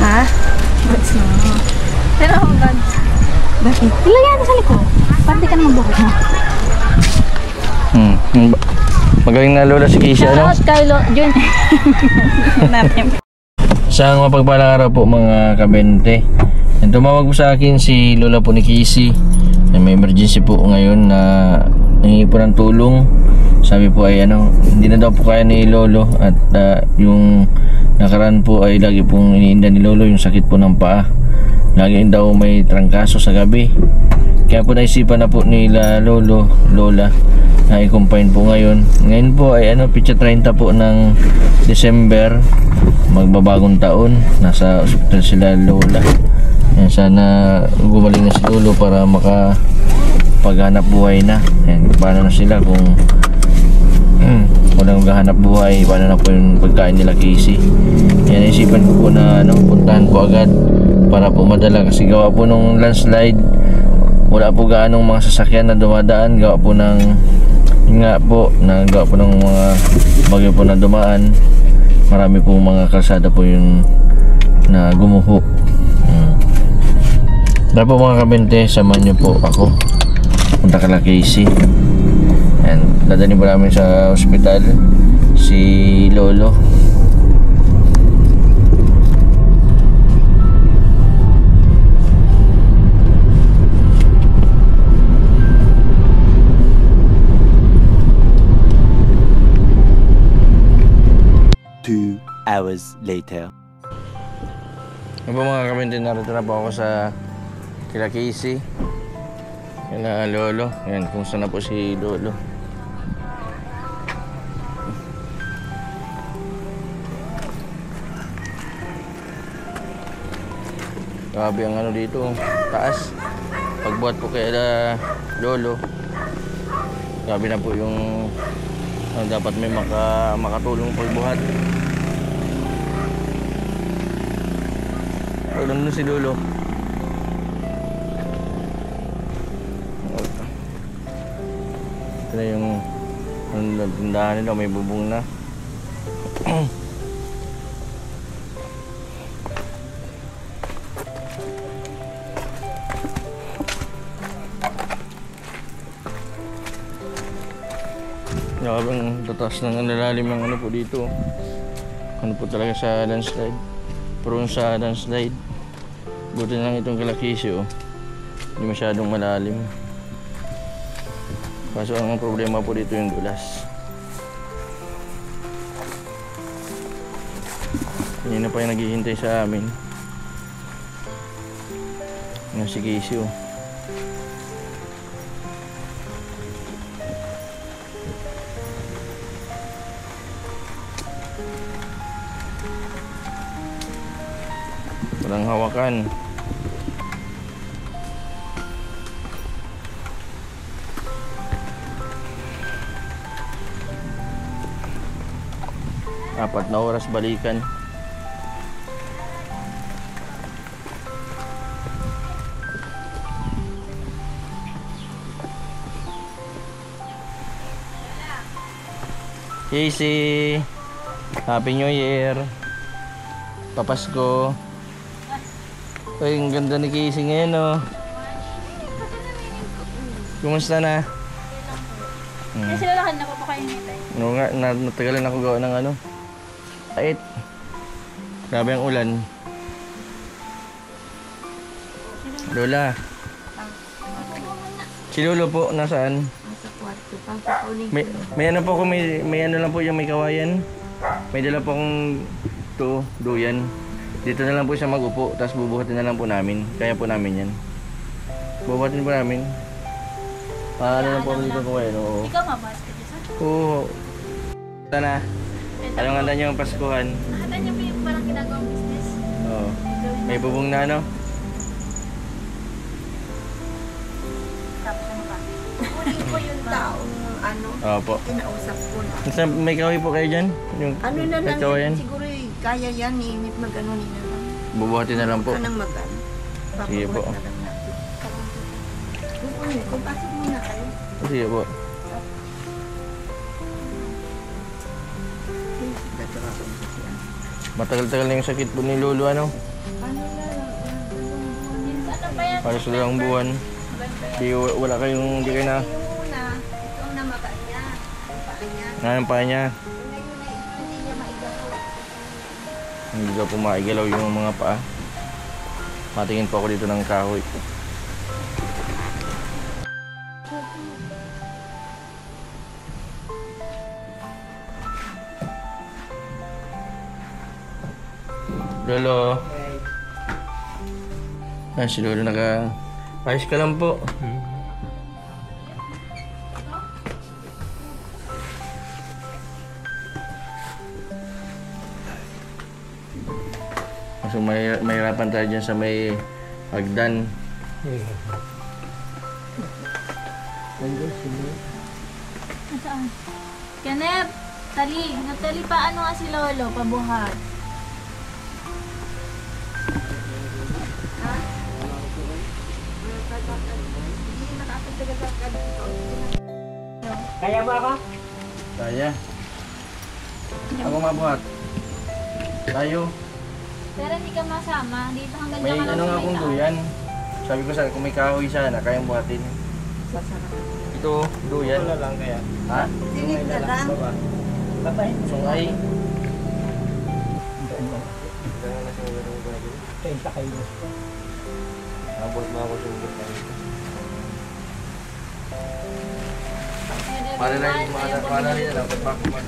Ha? Bads na. Pero ako bads. Bakit? Ilagay natin sa likod. Pati ka naman buhok mo. Magaling na lola si Casey, ano? Shoutout kay Jun. Isang mapagpalang araw po mga kabente. And tumawag po sa akin si lola po ni Casey. May emergency po ngayon na nangingi po ng tulong. Sabi po ay hindi na daw po kaya ni lolo. At yung nakaraan po ay lagi pong iniinda ni lolo yung sakit po ng paa. Lagi daw may trangkaso sa gabi. Kaya po naisipan na po nila lola na i-confine po ngayon. Ngayon po ay pitsa 30 po ng December, magbabagong taon. Nasa ospital sila lola. Yan, sana gumaling na si lolo para makapaghanap buhay na. Yan, paano na sila kung walang maghanap buhay, paano na po yung pagkain nila Casey. Yan, naisipan ko po na puntahan po agad para po madala kasi gawa po nung landslide. Wala po gaanong mga sasakyan na dumadaan, gawa po ng gawa po ng mga bagyo po na dumaan. Marami po mga kalsada po yung na gumuho. Dahil po mga kabente, samahan nyo po ako punta kala Casey. And dadalhin po namin sa ospital si lolo. Hours later. Ano po mga kabente, narito na po ako sa kila Casey, kila lolo. Ayan, kung saan na po si lolo. Grabe ang dito, taas. Pagbuhat po kaya lolo, grabe na po yung dapat may makatulong pagbuhat. Nandun si lolo. Ito na yung tindahan nila, may bubong na. Ang tataas ng lalim ng po dito. Po talaga sa landslide. Prone sa landslide. Buti na lang itong Calakisyo, hindi masyadong malalim. Kaso ang problema po dito yung dulas. Kanina pa yung naghihintay sa amin. Yung si Casey. Walang hawakan. Apat na oras balikan. Casey, Happy New Year. Papasko. Ay, ang ganda ni Casey ngayon, oh. Kumusta na? Kasi lalakan na po pa kayo nito. Oo nga, natagalan ako gawa ng Ait. Grabe ang ulan. Lola. Si Lolo po, nasaan? Nasa kwarto. Pangkakuling. May po ako, may lang po yung may kawayan. May dala po akong duyan. Dito na lang po siya mag-upo, tapos bubuhatin na lang po namin. Kaya po namin yan. Bubuhatin po namin. Ano lang po dito ko kayo, oo. Ikaw mabasket isa? Oo. Sana. Anong handa niyo ang Paskuhan? Handa niyo po yung parang ginagawang business? Oo. May bubong na Tapos ano pa? Kunin ko yung taong Opo. Kinausap ko na. May kahoy po kayo dyan? Yung Na lang, kawayan? siguro kaya yan, inip mag-ano nila lang. Bubuhatin na lang po. Anong mag-ano? Sige po. Na lang natin. Kung pasok muna kayo. Sige po. Matagal-tagal na yung sakit po ni Lolo, ano? Ano pa yan? Para sa dalawang buwan. Wala kayong, hindi kayo na... Yung una, ito ang namaga niya. Ang paa niya. Ngayon pa niya. Ngayon na hindi niya maigalaw. Hindi daw po maigalaw yung mga paa. Matingin po ako dito ng kahoy. Lolo. Si Lolo ayos ka lang po. So mahirapan tayo dyan sa may hagdan. Saan? Kenneth! Tali! Natali pa ano nga si Lolo? Pabuhat. Kaya mo ako? Kaya. Ako mabuhat. Tayo. Pero hindi ka masama. Dito hanggang May dyan ka lang ano sa nga may kung taas. duyan. Sabi ko sana kung may kahoy sana, kayang buhatin. Ito, duyan. Wala lang kaya. Ha? Silip na lang. Patay. Sungay. Tenta kayo. Abot mo ako sungay. Ayan, Para everyone, lang, ayaw para bumalik. rin na, pag bako man.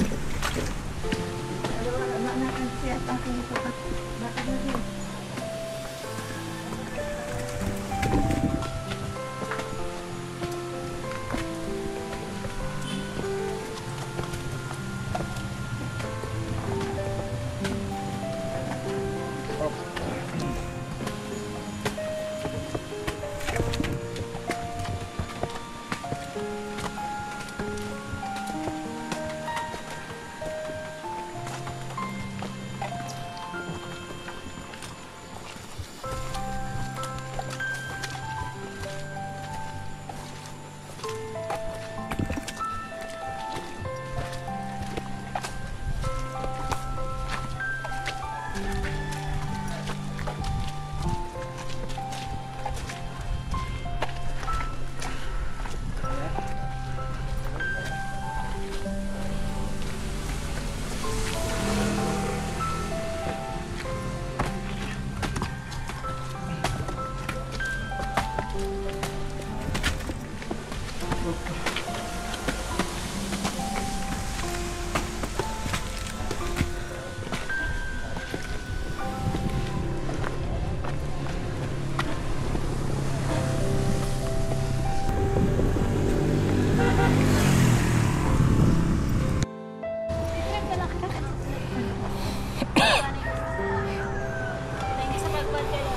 Thank you sa pagbuhat kayo.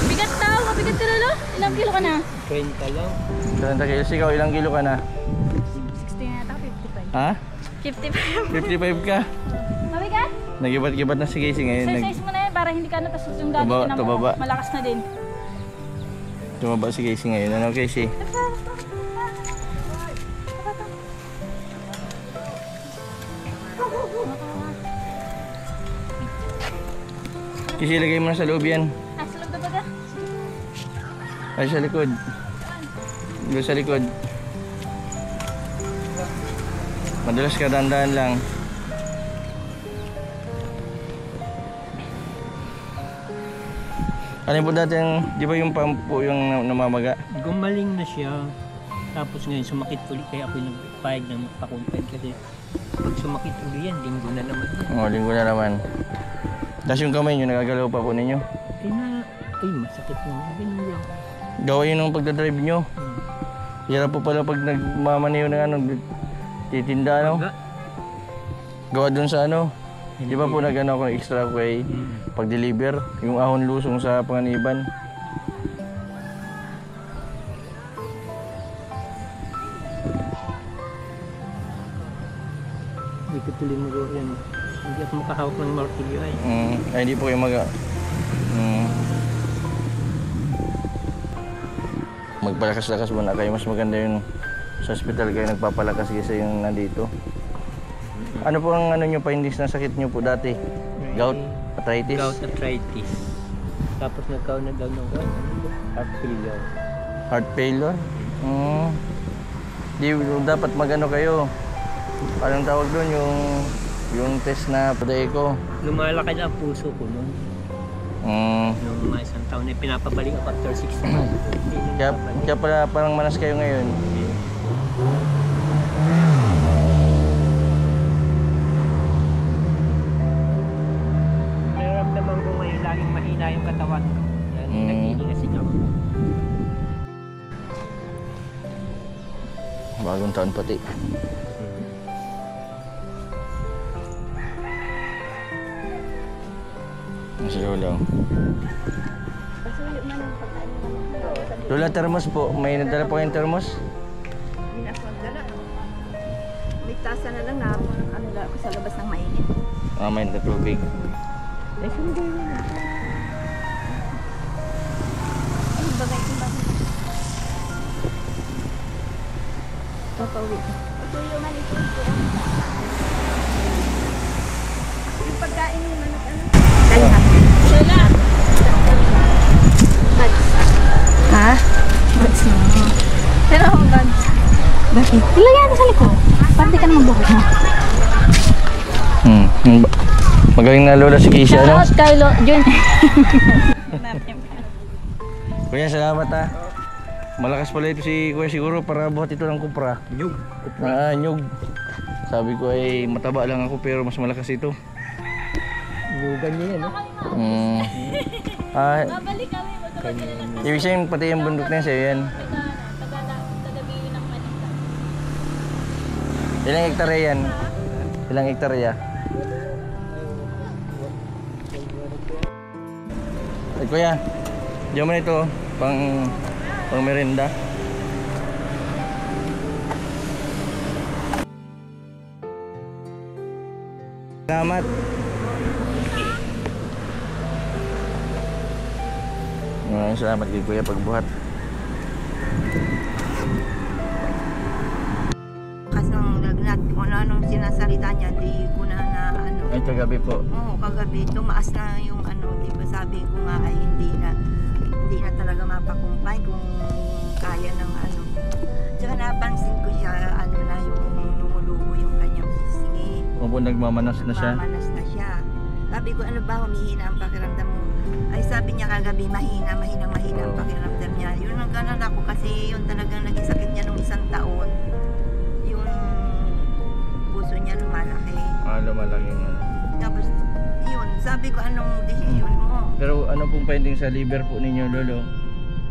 Bigat daw! Mabigat ka Lolo? Ilang kilo ka na? 20 lang. 30 kilos, ikaw ilang kilo ka na? 60 na yata, 55. Ha? 55. 55 ka? Mabigat? Nagibat-gibat na si Casey ngayon. Size mo na yan para hindi ka ano, tapos yung gagawin na mo, Tumaba. malakas na din. Tumaba si Casey ngayon. Ano Casey? Casey, lagay mo na sa loob yan. Ah, sa loob na baga. Ay, sa likod. Doon sa likod. Madalas ka, dahan-dahan lang. Ano po dati yung, di ba yung pampo yung namamaga? Gumaling na siya. Tapos ngayon sumakit ulit kaya ako nagpahig ng pakumpay kasi pag sumakit ulit yan, linggo na naman yan. O, linggo na naman. Tapos yung kamay nyo, nagagalaw pa po ninyo. Ay masakit na. Ganun lang. Gawa yun ng pagdadrive nyo. Hirap po pala pag nagmamaniyo ng ano, titinda ano. Baga. Gawa dun sa ano. Di ba po nag-ano ako ng extra way pag-deliver, yung ahon lusong sa Panganiban. Hindi ko tuloy mo yan. Hindi ako makahawak ng martilyo ay. Ay, hindi po kayo magpalakas-lakas muna kayo. Mas maganda yung sa hospital kayo nagpapalakas kaysa yung nandito. Ano po ang ano nyo, findings na sakit nyo po dati? Gout? Arthritis? Gout arthritis. Tapos nagkaroon na daw ng heart failure. Heart failure? Di dapat magano kayo. Anong tawag doon yung test na Prodeco? Lumalaki na ang puso ko noon. Nung mga isang taon na pinapabalik ako after 6 months. Kaya pala parang manas kayo ngayon. Nararamdaman ko ngayon, laging mahina yung katawan ko. Laging naghihingasing ako. Bagong taon pati. Si Lola. Pasuyo man ang pag-ano naman. Lola, termos po. May nadala po kayong termos? Hindi na ako nagdala. May tasa na lang na ano lang ako sa labas ng mainit. May na tubig. Ay, sunday na lang. Ay, bagay ko ba? Papauwi. Pasuyo man ito. Yung pagkain mo man ano? Lola! Ha? Bads na. Pero ako bads. Bakit? Ilagyan natin sa likod. Pati ka naman buhok mo. Magaling na Lola si Kisha, ano? Shoutout kay Jun. Kuya, salamat ha. Malakas pala ito si Kuya siguro para buhat ito ng kupra. Nyug. Nyug. Sabi ko ay mataba lang ako pero mas malakas ito. Nyugan niya yan, no? Babalik kami. Ibig sabihin pati yung bundok na yan sa'yo yan. Tagabi ng Manila. Ilang hektarya yan? Ilang hektarya? Ay kuya, diyan mo na ito pang merenda. Salamat. Maraming salamat kay Kuya pagbuhat. Kas ng lagnat, kung anong sinasalita niya, di ko na ano. Ay, kagabi po. Oo, kagabi, tumaas na yung ano, di ba sabi ko nga ay hindi na talaga mapakumpay kung kaya ng ano. Tsaka napansin ko siya, ano na yung lumulubo yung kanyang pisngi. Opo, nagmamanas na siya. Mamanas na siya. Sabi ko, ano ba, humihina ang pakiramdam mo? Ay sabi niya kagabi, mahina ang pakiramdam niya. Yun ang ganan ako kasi yun talagang naging sakit niya nung 1 taon. Yung puso niya lumalaki. Lumalaki nga. Tapos, yun, sabi ko, anong desisyon mo? Pero ano pong finding sa liver po ninyo, Lolo?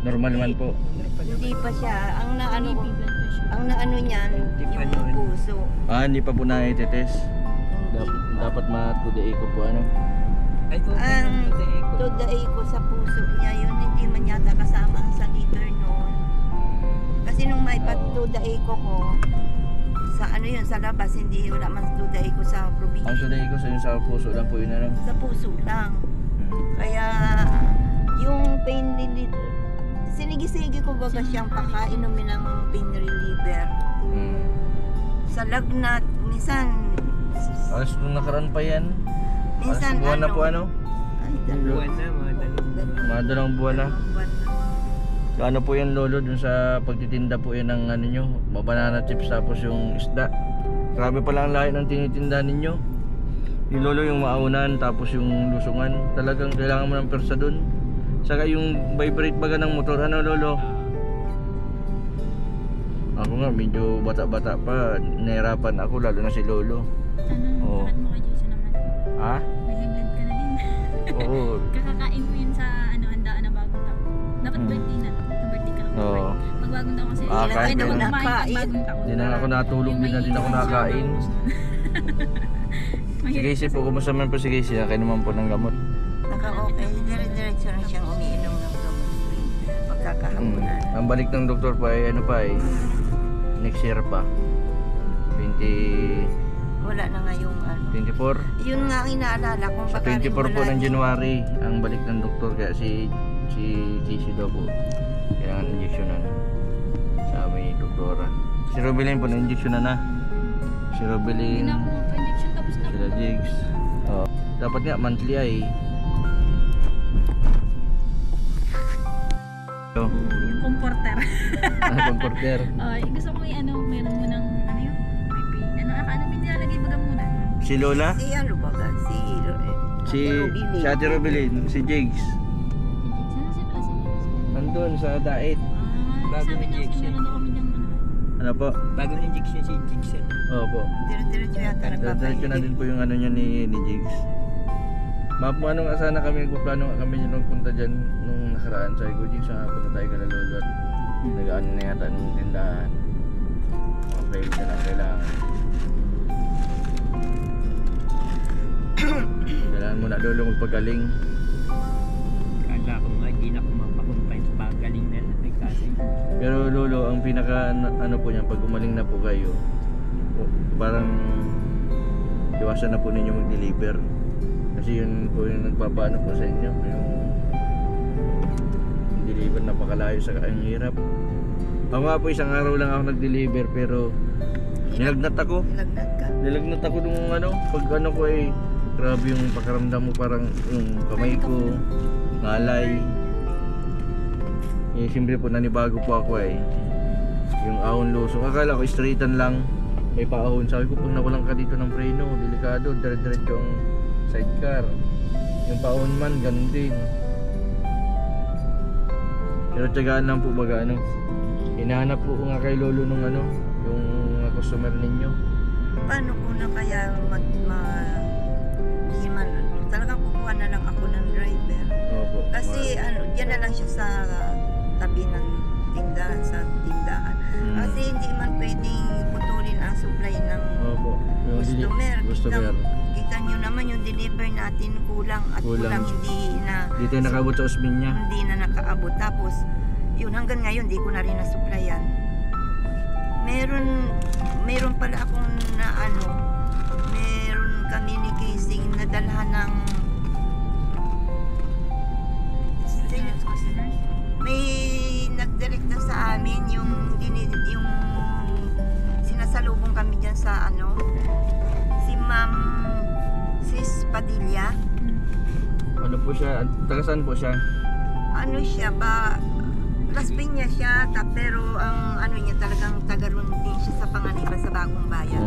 Normal man po. Hindi pa siya. Ang naano niyan, yung puso. Hindi pa po na-test. Dapat ma-2day ko po ano. Ay, kung Ang today ko sa puso niya, yun hindi man yata kasama sa liver noon. Kasi nung may patuday ko sa ano yun, sa labas, hindi wala man today ko sa probinsya. Ang today ko sa puso lang po yun ano. Sa puso lang. Kaya yung pain reliever, sinigi-sigi ko baga siyang pakainumin ng pain reliever. Sa lagnat, minsan Alas nung nakaraan pa yan. minsan Buwan na po ano? Ay, buwan na, mga dalawang. Mga 2 buwan na. buwan na. Ano po yan, Lolo, dun sa pagtitinda po yan ng ano nyo, banana chips tapos yung isda. Grabe pala ang lahi ng tinitinda ninyo. Yung Lolo, yung maunan tapos yung lusungan. Talagang kailangan mo ng persa dun. Saka yung vibrate baga ng motor, ano Lolo? Ako nga, medyo bata-bata pa, nahirapan ako, lalo na si Lolo. Oo. Bakit mo kay Jason naman? Ha? Nag-vlog ka na din. Oo. Kakakain mo yun sa handaan na bagong taon. Dapat birthday na. Birthday ka lang. Oo. Pag bagong taon kasi. Kahit pwede yun. ako kumain pag bagong taon. Hindi na ako natulog, hindi na din ako nakain. Sige, isip po, kumusta man po si Casey, kayo naman po ng gamot. Naka-okay, dire-diretso na siyang umiinom ng gamot tuwing pagkakahaponan. Ang balik ng doktor pa ay ano pa ay next year pa. 24. Wala na nga yung ano. Yun nga ang inaalala kung Sa baka 24 po ng January ang balik ng doktor kaya si Casey daw po kailangan injeksyonan sa may doktora. Si Robelin po na injeksyonan na. Si Hindi Robelin na ako pwede Sila Jigs. Oh. Dapat nga monthly ay. Oh. Yung comforter. Comforter. Gusto ko yung ano, meron mo ng ano yun? Ano nilalagay baga muna? Si Lola? Si ano ba ka? Si Ate Robilin, si Jigs. Saan si pala si James? Nandun sa Dait. Bago Sabi ni niya, Jackson. meron daw kami niyang ano. Ano po? Bago ni Jackson si Jackson. Opo. Diretso yata Diretso na din po yung ano niya ni Jigs. Ano nga sana kami, nagpaplano nga kami nung punta dyan nung nakaraan. Sabi ko, Jigs, punta tayo kala Lolo at nag-ano na yata nung tindahan. Mga fail na lang kailangan. Kailangan mo na Lolo magpagaling. Kala ko nga hindi na ako mapakumpay sa pagaling na lang. Kasi Pero Lolo, ang pinaka ano po niyan, pag gumaling na po kayo, parang iwasan na po ninyo mag-deliver. Kasi yun po yung nagpapaano po sa inyo, yung deliver napakalayo sa ang hirap. Ako nga po isang araw lang ako nag-deliver pero nilagnat ako. Nilagnat ka. Nilagnat ako nung ano, pag ano ko eh, grabe yung pakaramdam mo, parang yung kamay ko, ngalay. Eh, siyempre po nanibago po ako eh. Yung ahon lusong, akala ko straightan lang, may paahon. Sabi ko pag nawalan ka dito ng preno, delikado, dire-diretso ang sidecar. Yung paahon man, ganun din. Pero tiyagaan lang po baga ano. Hinahanap po nga kay Lolo nung ano, yung customer ninyo. Paano ko na kaya hindi man, talagang kukuha na lang ako ng driver. Opo. Kasi ano, diyan na lang siya sa tabi ng tindahan, sa tindahan. Kasi hindi man pwedeng putulin ang supply ng Opo. Yung customer. customer. Kita nyo naman yung deliver natin kulang at kulang hindi na Dito yung nakaabot sa Osmin niya. hindi na nakaabot. Tapos yun hanggang ngayon di ko na rin na-supplyan. Meron pala akong na ano, meron kami ni Casing na dalhan ng may nagdirekta sa amin yung sinasalubong kami dyan sa ano, si Ma'am Sis Padilla. Ano po siya? Taga saan po siya? Ano siya ba, Las Piñas siya, pero ang ano niya talagang taga-roon din siya sa Panganiban sa Bagong Bayan.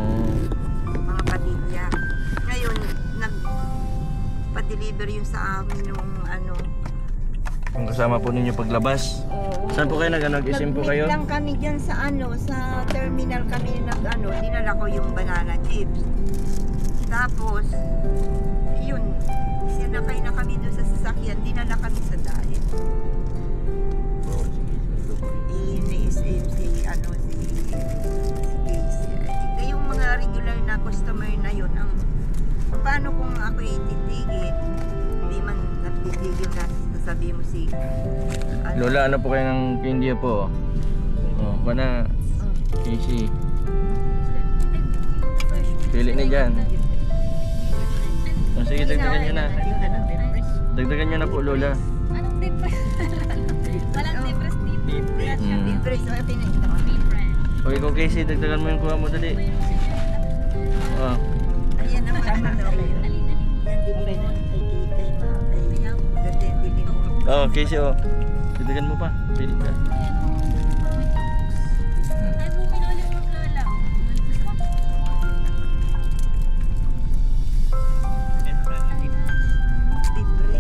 Mga Padilla. Ngayon, nagpa-deliver yun sa amin nung ano. Yung kasama po ninyo paglabas. Saan po kayo nag-SM po kayo? Nag-meet lang kami dyan sa ano, sa terminal kami nag-ano, dinala ko yung banana chips. Tapos, yun, sinakay na kami doon sa sasakyan, dinala kami sa diet. Ini-SM si ano, si Casey. Yung mga regular na customer na yun, ang paano kung ako ititigil, hindi man nagtitigil na sasabi mo si ano, Lola, ano po kayo ng India po? Oh, mana Casey. Pili na dyan. Oh, sige, dagdagan nyo na. Dagdagan nyo na po, Lola. Anong depress? Walang depress dito. Libre sa atin na ito. Okay, kung Casey, dagdagan mo yung kuha mo dali. Oh. Ayan naman. Tama na kayo. Yan, dili mo. Kay ganda yung dili mo. Oh, Casey, oh. Dagdagan mo pa. Pili ka. Ay, bumili ulit yung Lola. Libre.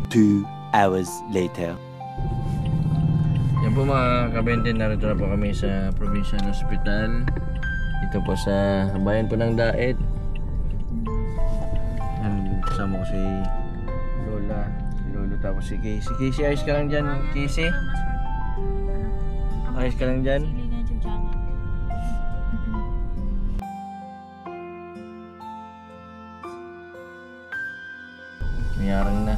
2 hours later. Yan po mga kabente, narito na po kami sa Provincial Hospital. Ito po sa bayan po ng Dait. Yan, kasama ko si Lola, si Lolo, tapos si Casey. Casey, ayos ka lang dyan, Casey? Ayos ka lang dyan? Mayarang na.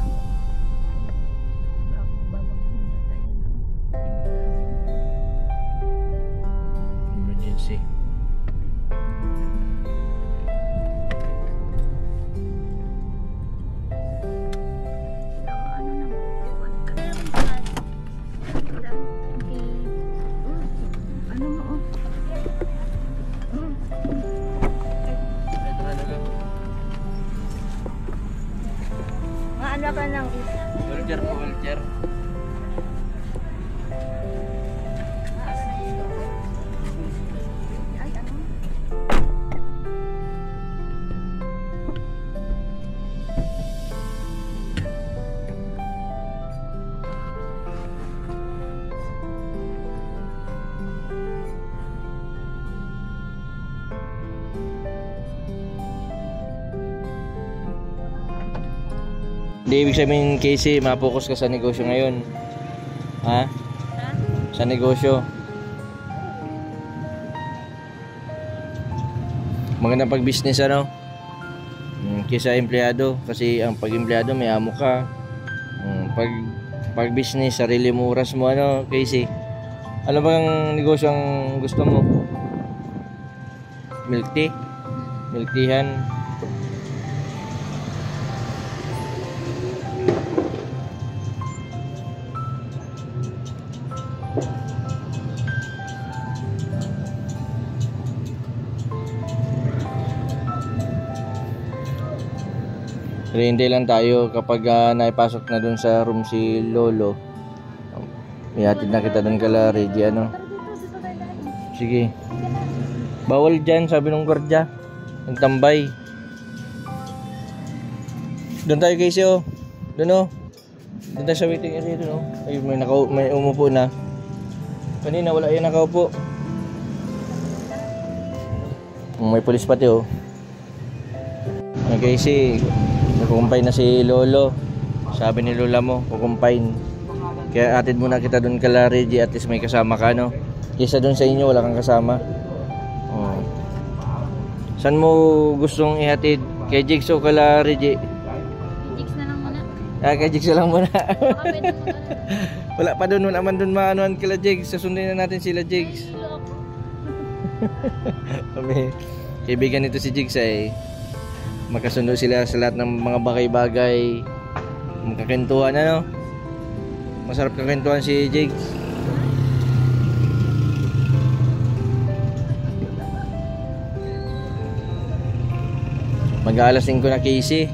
Emergency. Ano na Ano ka nang Wheelchair po, wheelchair. ay ano? Hindi ibig sabihin, Casey, mapokus ka sa negosyo ngayon. Ha? Sa negosyo. Magandang pag-business, ano? Kaysa empleyado. Kasi ang pag-empleyado, may amo ka. Pag-business, sarili mo, oras mo, ano, Casey? Ano bang negosyo ang gusto mo? Milk tea? Milk teahan? Pero hindi lang tayo kapag naipasok na dun sa room si Lolo. Ihatid na kita dun kala Reggie, ano? Sige. Bawal dyan, sabi nung gwardiya. Nagtambay. Doon tayo, Casey, oh. Doon, oh. Doon tayo sa waiting area, doon, oh. Ay, may umupo na. Kanina, wala yan nakaupo. May pulis pati, oh. Okay, Casey. Kukumpay na si Lolo. Sabi ni Lola mo, kukumpay. Kaya atid muna kita doon kala Reggie, at least may kasama ka, no? Kesa doon sa inyo, wala kang kasama. Oh. Saan mo gustong ihatid? Kay Jigs o kala Reggie? Jigs na lang muna. Kay Jigs na lang muna. Baka pwede mo ka na. Wala pa doon naman doon maanuan kila Jigs. Susundin na natin sila Jigs. Kami, kaibigan nito si Jigs ay magkasundo sila sa lahat ng mga bagay-bagay. Magkakentuhan, ano? Masarap kakentuhan si Jigs. Mag-aalas 5 na, Casey.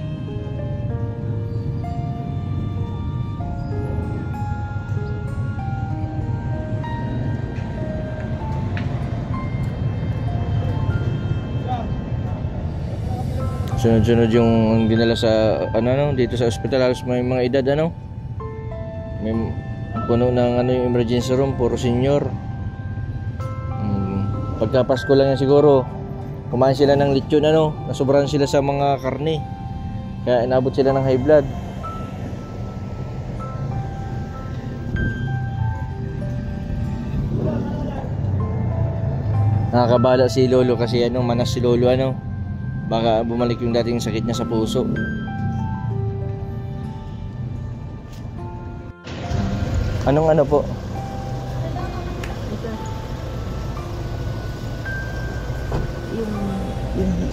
Sunod-sunod yung dinala sa dito sa ospital, halos may mga edad, ano? May puno ng yung emergency room, puro senior. Pagka Pasko lang yan siguro, kumain sila ng lechon, nasobrahan sila sa mga karne. Kaya inabot sila ng high blood. Nakakabala si Lolo kasi manas si Lolo, baka bumalik yung dating sakit niya sa puso. Anong po?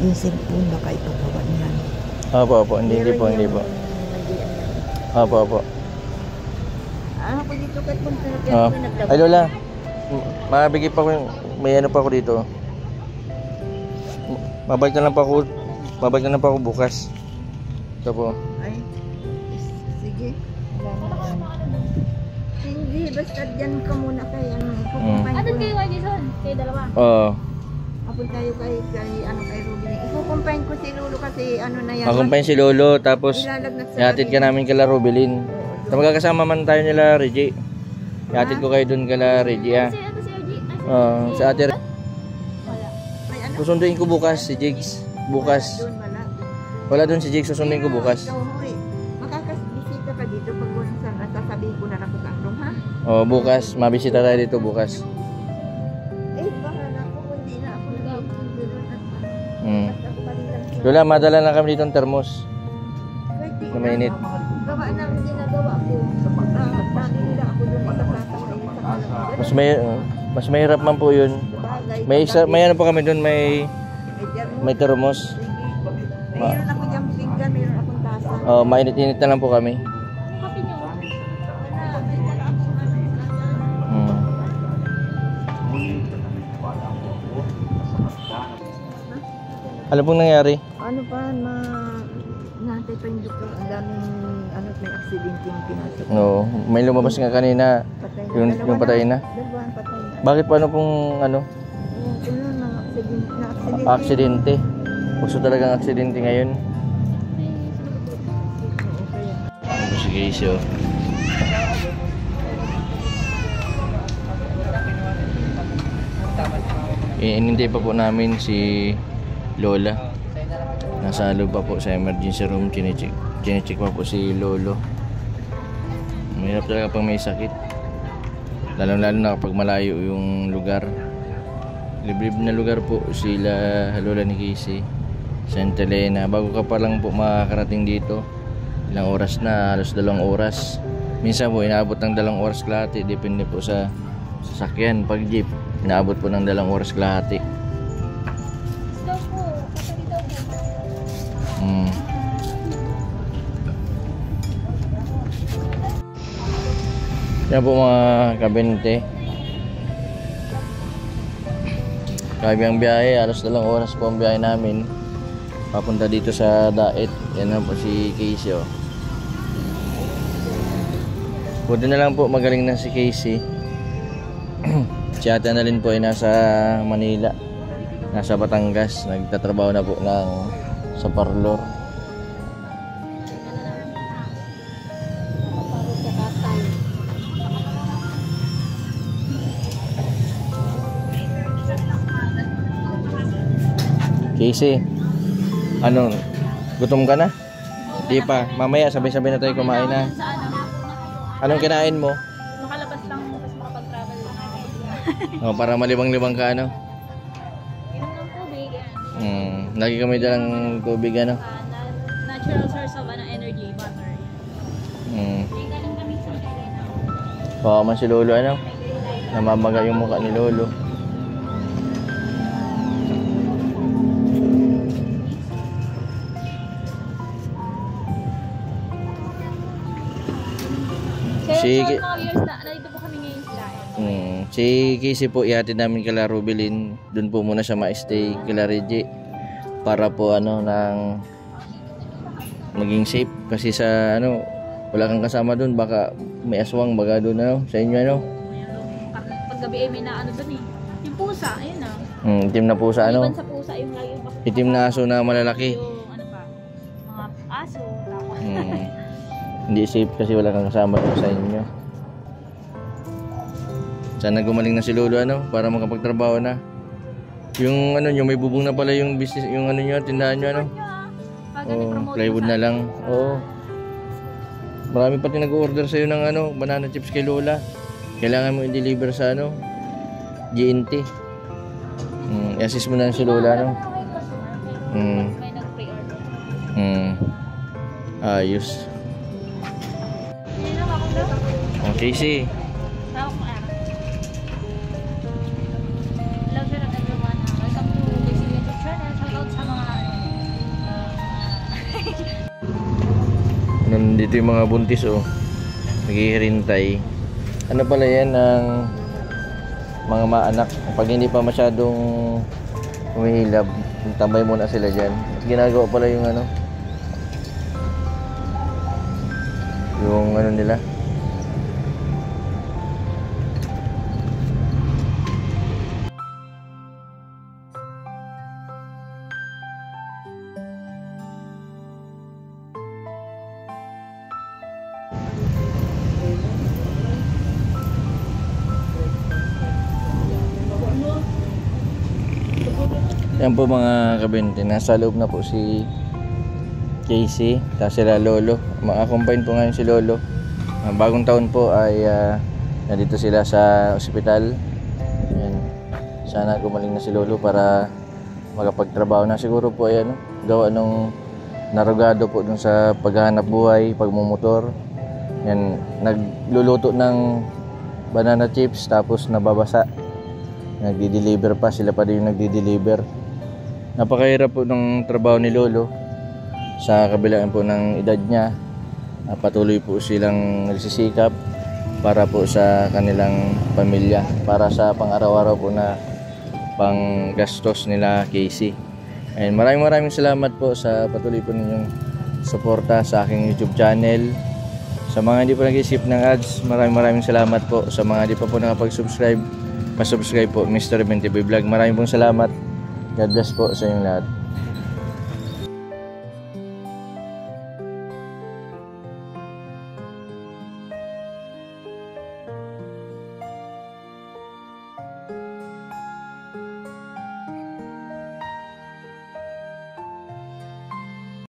Yung cellphone baka ipagawa niyan. Opo, hindi po. Opo. Ano ko dito kahit punta na Ah. Ay Lola, mabigay pa ko may pa ako dito. Babalik na lang pa ako bukas. Ito po. Ay, sige. Hindi, basta dyan ka muna kay kukumpain Ano ko. kayo kay Jason? Kayo dalawa? Oo. Apun tayo kay Ruben. Ikukumpain ko si Lolo kasi na yan. Makumpayin si Lolo, tapos Ilalagnat sa ihatid ka namin kala Rubilin. So, magkakasama man tayo nila Reggie. Ihatid ko kayo dun kala Reggie, ha? Si Reggie. Sa ate. Wala. Ay, ano? Susunduin ko bukas si Jigs. Bukas. Doon wala. Wala dun si Jigs, susunduin ko bukas. Ikaw, hoy. Makakasbisita ka dito pag walang saan. Sasabihin ko na lang kung anong, ha? Bukas, mabisita tayo dito bukas. Eh, bahala ko. Hindi na ako Hmm. Lola, madala na kami dito ng termos. Na mainit. Gawa na ang ginagawa ko. Sa pagkakatali nila ako doon sa kasa. Mas mahirap man po yun. May po kami doon, may termos. Mayroon ako diyang pinggan, mayroon akong tasa. Mainit-init na lang po kami. Kape niyo. Wala, may dala akong Hmm. Ano pong nangyari? Ano pa, natin namatay pa yung doktor. Ang daming ano, may aksidente yung pinasok. Oo, may lumabas nga kanina. Patay na. Yung patay na. Dalawang patay na. Bakit paano pong ano? Yung mga aksidente. Aksidente. Puso talagang aksidente ngayon. Oo, kaya. Ito si Casey oh. Inintay pa po namin si Lola. Nasa loob pa po sa emergency room. Chinecheck pa po si Lolo. Mahirap talaga pang may sakit. Lalo na kapag malayo yung lugar. Liblib na lugar po sila Lola ni Casey. Santa Elena. Bago ka pa lang po makakarating dito, ilang oras na, halos 2 oras. Minsan po inaabot ng 2 oras kalahati. Depende po sa sasakyan. Pag jeep, inaabot po ng 2 oras kalahati. Yan po mga kabente. Grabe ang biyahe, halos 2 oras po ang biyahe namin papunta dito sa Daet. Yan na po si Casey oh. Buti na lang po magaling na si Casey. Si ate Annalyn po ay nasa Manila, nasa Batangas, nagtatrabaho na po sa parlor. Casey, ano, gutom ka na? Di pa, mamaya sabay-sabay na tayo kumain na. Anong kinain mo? Makalabas lang tapos makapag-travel. Oh, para malibang-libang ka ano? Inom ng tubig. Lagi kami dalang tubig ano? Natural source of energy, water. Galing kami sa Elena. Baka man si Lolo ano? Namamaga yung mukha ni Lolo. Kaya mga viewers na, nandito po kami ngayon sa Daet. Si Casey po ihatid namin kala Rubilin. Doon po muna siya ma-stay kala Reggie para po ano nang maging safe kasi sa ano wala kang kasama doon, baka may aswang baga doon ano sa inyo ano. Pag gabi ay may na ano doon eh. Yung pusa, ayun na. Itim na pusa ano. Iban sa pusa yung lagi yung Itim na aso na malalaki. yung ano pa, mga aso, tapos. Hindi safe kasi wala kang kasama doon sa inyo. Sana gumaling na si Lolo ano para makapagtrabaho na. Yung ano nyo, may bubong na pala yung business, yung ano nyo, tindahan nyo ano. Plywood na lang. Oo. Marami pati nag-order sa'yo ng ano, banana chips kay Lola. Kailangan mo i-deliver sa ano, GNT. I-assist mo na si Lola ano. May nag-pre-order. Ayos. Okay, Casey. Tawag mo Hello sir everyone. Welcome to Casey YouTube channel. Shout out sa mga Nandito yung mga buntis oh. Naghihirintay. Ano pala yan ng mga maanak. Pag hindi pa masyadong humihilab, tambay muna sila dyan. At ginagawa pala yung ano, yung ano nila. Yan po mga kabente, nasa loob na po si Casey, tapos sila Lolo. Ma-accompany po ngayon si Lolo. Bagong taon po ay nandito sila sa ospital. Yan. Sana gumaling na si Lolo para makapagtrabaho na. Siguro po ay ano, gawa nung narugado po dun sa paghahanap buhay, pagmumotor. Yan, nagluluto ng banana chips tapos nababasa. Nagdi-deliver pa, sila pa din yung nagdi-deliver. Napakahirap po ng trabaho ni Lolo sa kabilaan po ng edad niya. Patuloy po silang nagsisikap para po sa kanilang pamilya, para sa pang-araw-araw po na panggastos nila Casey. And maraming salamat po sa patuloy po ninyong suporta sa aking YouTube channel. Sa mga hindi pa nag-isip ng ads, maraming salamat po. Sa mga hindi pa po nakapag-subscribe, pa-subscribe po Mr. Ben TV Vlog. Maraming pong salamat. God bless po sa inyong lahat.